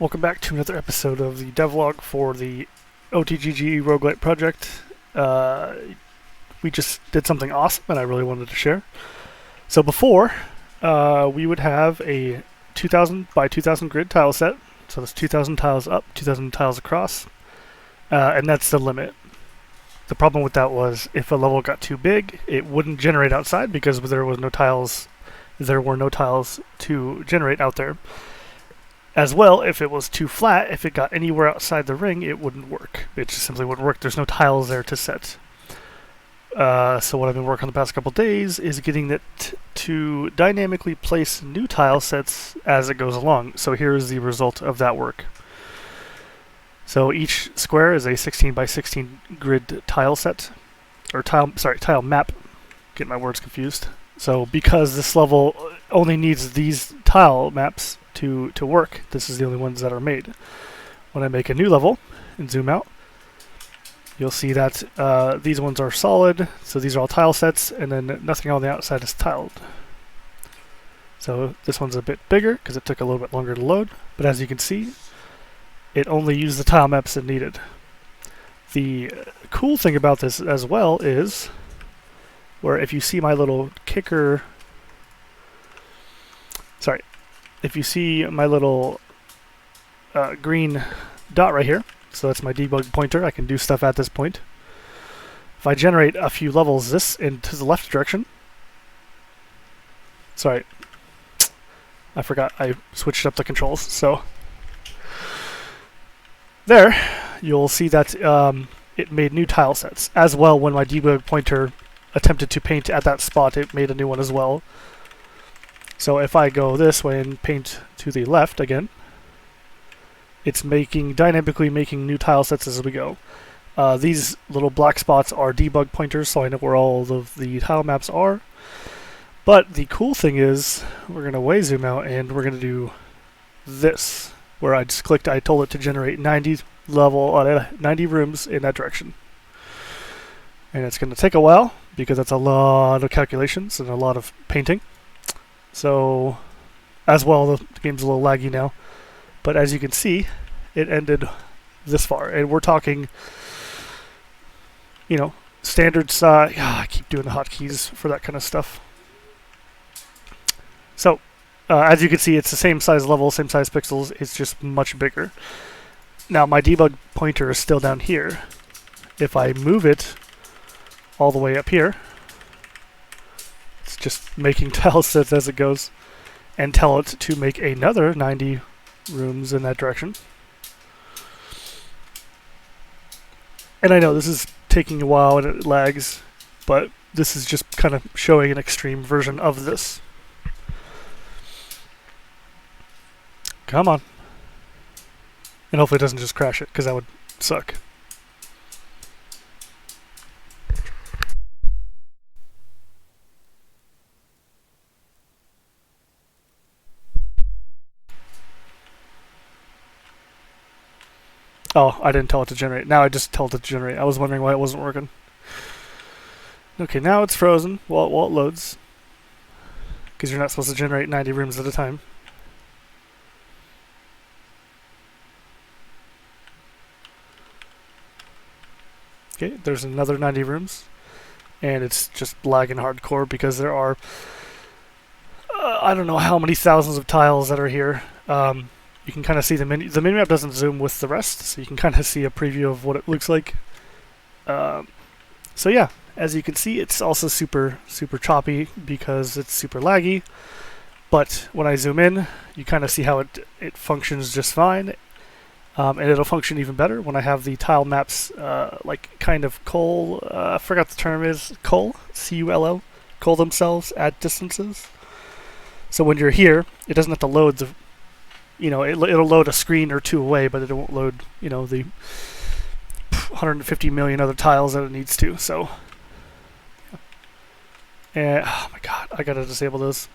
Welcome back to another episode of the devlog for the OTGG Roguelite project. We just did something awesome and I really wanted to share. So before, we would have a 2000 by 2000 grid tile set. So that's 2000 tiles up, 2000 tiles across, and that's the limit. The problem with that was if a level got too big, it wouldn't generate outside because there were no tiles to generate out there. As well, if it was too flat, if it got anywhere outside the ring, it wouldn't work. It just simply wouldn't work. There's no tiles there to set. So what I've been working on the past couple days is getting it to dynamically place new tile sets as it goes along. So here's the result of that work. So each square is a 16 by 16 grid tile set, or tile map. Get my words confused. So because this level only needs these tile maps to work, this is the only ones that are made. When I make a new level and zoom out, you'll see that these ones are solid, so these are all tile sets, and then nothing on the outside is tiled. So this one's a bit bigger because it took a little bit longer to load, but as you can see, it only used the tile maps it needed. The cool thing about this as well is, where if you see my little kicker, if you see my little green dot right here, so that's my debug pointer, I can do stuff at this point. If I generate a few levels this into the left direction, sorry, I forgot I switched up the controls, so there, you'll see that it made new tile sets. As well, when my debug pointer attempted to paint at that spot, it made a new one as well. So if I go this way and paint to the left again, it's dynamically making new tile sets as we go. These little black spots are debug pointers, so I know where all of the tile maps are. But the cool thing is, we're going to way zoom out and we're going to do this, where I just clicked, I told it to generate 90 rooms in that direction. And it's going to take a while, because that's a lot of calculations and a lot of painting. So, as well, the game's a little laggy now. But as you can see, it ended this far. And we're talking, standard size. I keep doing the hotkeys for that kind of stuff. So, as you can see, it's the same size level, same size pixels. It's just much bigger. Now, my debug pointer is still down here. If I move it all the way up here, it's just making tile sets as it goes, and tell it to make another 90 rooms in that direction. And I know this is taking a while and it lags, but this is just kind of showing an extreme version of this. Come on. And hopefully it doesn't just crash it, because that would suck. Oh, I didn't tell it to generate. Now I just tell it to generate. I was wondering why it wasn't working. Okay, now it's frozen while it loads, because you're not supposed to generate 90 rooms at a time. Okay, there's another 90 rooms, and it's just lagging hardcore because there are I don't know how many thousands of tiles that are here. You can kind of see the minimap doesn't zoom with the rest, so you can kind of see a preview of what it looks like. So yeah, as you can see, it's also super choppy because it's super laggy. But when I zoom in, you kind of see how it functions just fine, and it'll function even better when I have the tile maps like kind of I forgot the term is cull, C-U-L-L, cull themselves at distances. So when you're here, it doesn't have to load the. It'll load a screen or two away, but it won't load, the 150 million other tiles that it needs to. So, oh my god, I gotta disable those.